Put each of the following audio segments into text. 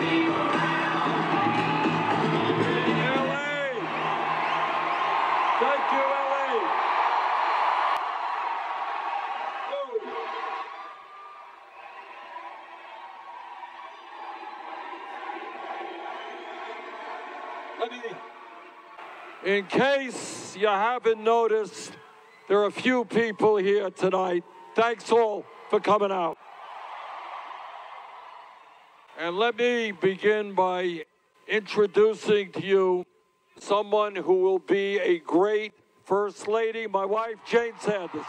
Thank you, LA. In case you haven't noticed, there are a few people here tonight. Thanks all for coming out. And let me begin by introducing to you someone who will be a great First Lady, my wife, Jane Sanders.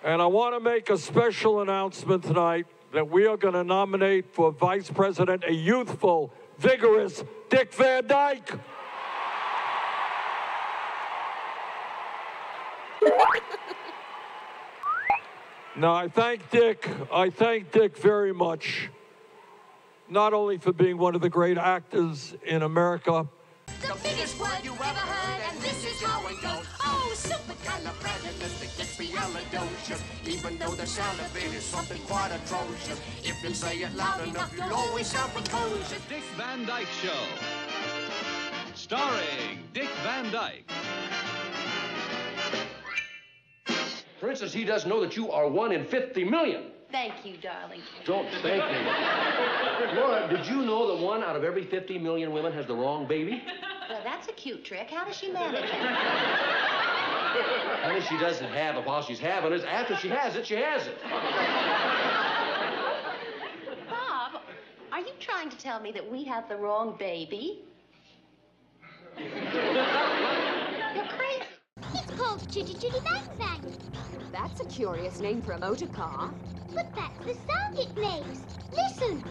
And I want to make a special announcement tonight that we are going to nominate for Vice President a youthful, vigorous Dick Van Dyke. Now, I thank Dick very much, not only for being one of the great actors in America. The biggest word you ever heard, and this is how it goes. Oh, supercalifragilisticexpialidocious. Even though the sound of it is something quite atrocious, if you say it loud enough, you'll always sound precocious. Dick Van Dyke Show, starring Dick Van Dyke. For instance, he doesn't know that you are 1 in 50 million. Thank you, darling. Don't thank me. Laura, did you know that 1 out of every 50 million women has the wrong baby? Well, that's a cute trick. How does she manage it? Honey, she doesn't have it while she's having it. After she has it, she has it. Bob, are you trying to tell me that we have the wrong baby? You're crazy. It's called Chitty Chitty Bang Bang. That's a curious name for a motor car. But that's the sound it makes. Listen.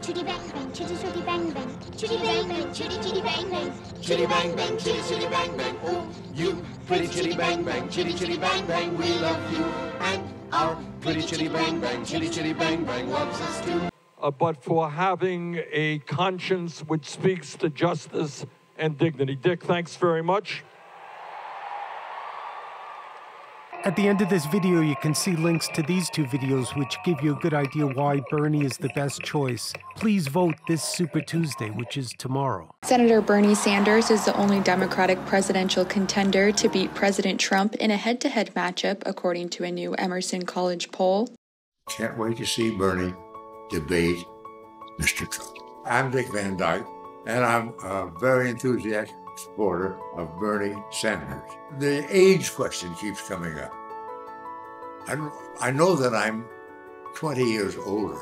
Chitty bang bang, chitty chitty bang bang. Chitty bang bang, chitty chitty bang bang. Chitty bang bang, chitty chitty bang bang. Oh, you pretty chitty bang bang, chitty chitty bang bang. We love you, and our pretty chitty bang bang, chitty chitty bang bang loves us too. But for having a conscience which speaks to justice and dignity. Dick, thanks very much. At the end of this video, you can see links to these 2 videos which give you a good idea why Bernie is the best choice. Please vote this Super Tuesday, which is tomorrow. Senator Bernie Sanders is the only Democratic presidential contender to beat President Trump in a head-to-head matchup, according to a new Emerson College poll. Can't wait to see Bernie debate Mr. Trump. I'm Dick Van Dyke, and I'm a very enthusiastic supporter of Bernie Sanders. The age question keeps coming up. I know that I'm 20 years older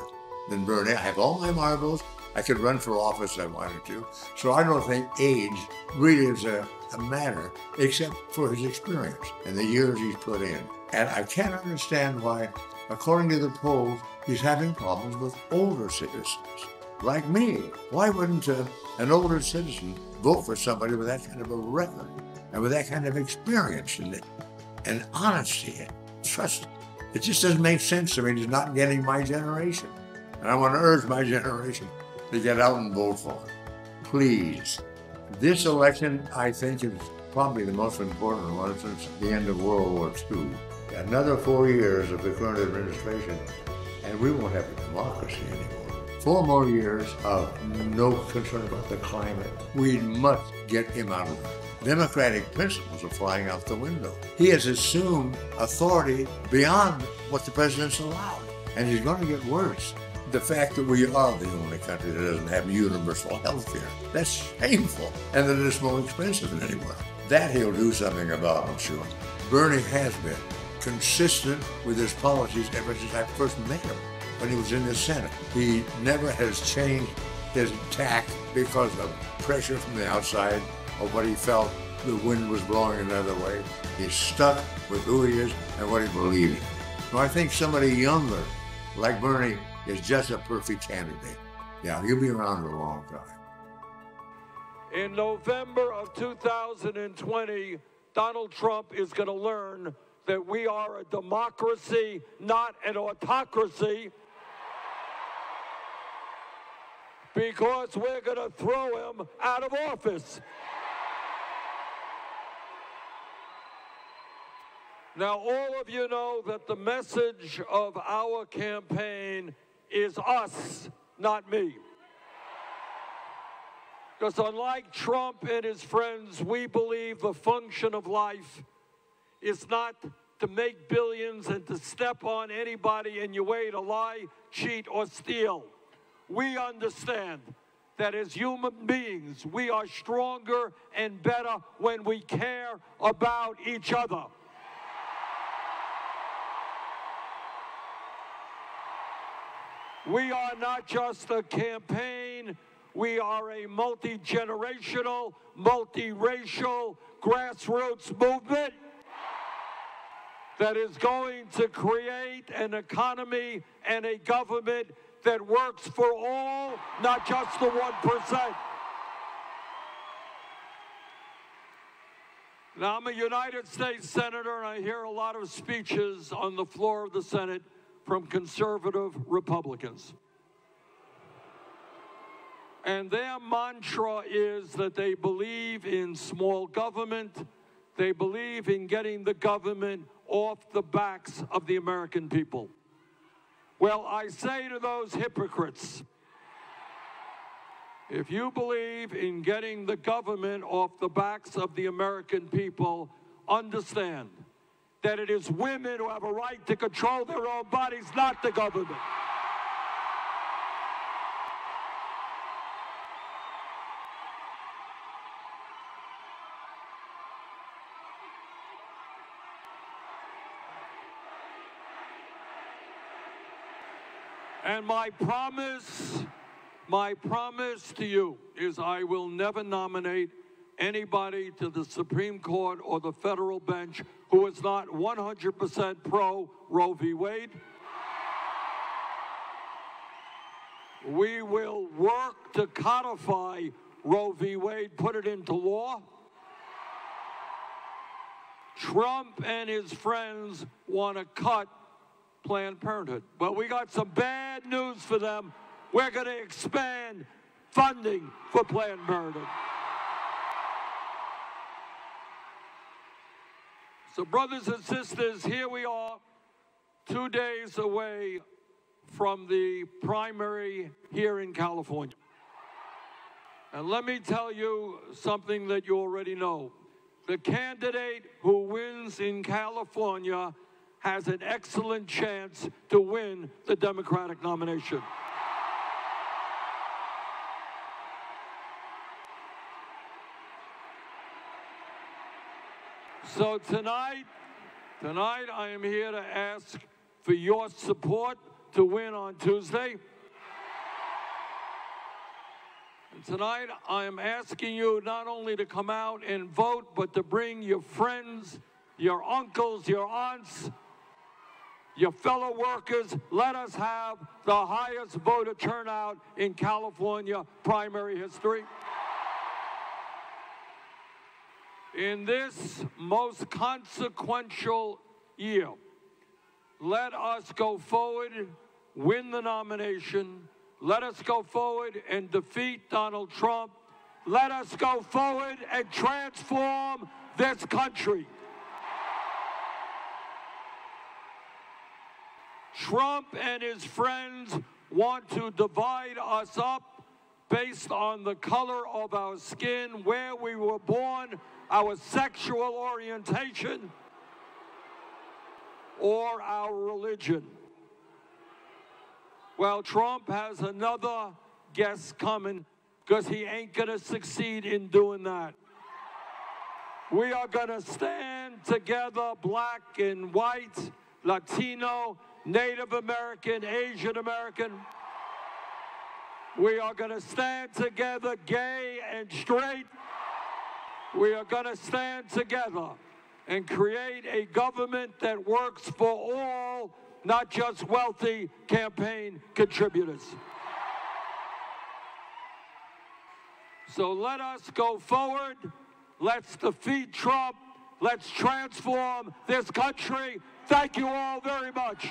than Bernie. I have all my marbles. I could run for office if I wanted to. So I don't think age really is a matter, except for his experience and the years he's put in. And I can't understand why, according to the polls, he's having problems with older citizens like me. Why wouldn't an older citizen vote for somebody with that kind of a record and with that kind of experience and honesty and trust? It just doesn't make sense to me. He's not getting my generation. And I want to urge my generation to get out and vote for him. Please. This election, I think, is probably the most important one since the end of World War II. Another 4 years of the current administration, and we won't have a democracy anymore. 4 more years of no concern about the climate. We must get him out of there. Democratic principles are flying out the window. He has assumed authority beyond what the president's allowed, and he's going to get worse. The fact that we are the only country that doesn't have universal health care, that's shameful, and that it's more expensive than anywhere. That he'll do something about, I'm sure. Bernie has been consistent with his policies ever since I first met him when he was in the Senate. He never has changed his tack because of pressure from the outside or what he felt the wind was blowing another way. He's stuck with who he is and what he believes in. So I think somebody younger, like Bernie, is just a perfect candidate. Yeah, he'll be around for a long time. In November of 2020, Donald Trump is going to learn that we are a democracy, not an autocracy, because we're going to throw him out of office. Now, all of you know that the message of our campaign is us, not me. Because unlike Trump and his friends, we believe the function of life is not to make billions and to step on anybody in your way to lie, cheat, or steal. We understand that as human beings, we are stronger and better when we care about each other. We are not just a campaign, we are a multi-generational, multi-racial, grassroots movement that is going to create an economy and a government that works for all, not just the 1%. Now, I'm a United States Senator, and I hear a lot of speeches on the floor of the Senate from conservative Republicans. And their mantra is that they believe in small government, they believe in getting the government off the backs of the American people. Well, I say to those hypocrites, if you believe in getting the government off the backs of the American people, understand that it is women who have a right to control their own bodies, not the government. And my promise to you is I will never nominate anybody to the Supreme Court or the federal bench who is not 100% pro Roe v. Wade. We will work to codify Roe v. Wade, put it into law. Trump and his friends want to cut Planned Parenthood. Well, we got some bad news for them. We're going to expand funding for Planned Parenthood. So, brothers and sisters, here we are, 2 days away from the primary here in California. And let me tell you something that you already know. The candidate who wins in California has an excellent chance to win the Democratic nomination. So tonight I am here to ask for your support to win on Tuesday. And tonight I am asking you not only to come out and vote, but to bring your friends, your uncles, your aunts, your fellow workers. Let us have the highest voter turnout in California primary history. In this most consequential year, let us go forward, win the nomination. Let us go forward and defeat Donald Trump. Let us go forward and transform this country. Trump and his friends want to divide us up based on the color of our skin, where we were born, our sexual orientation, or our religion. Well, Trump has another guess coming because he ain't going to succeed in doing that. We are going to stand together, black and white, Latino, Native American, Asian American. We are going to stand together, gay and straight. We are going to stand together and create a government that works for all, not just wealthy campaign contributors. So let us go forward. Let's defeat Trump. Let's transform this country. Thank you all very much.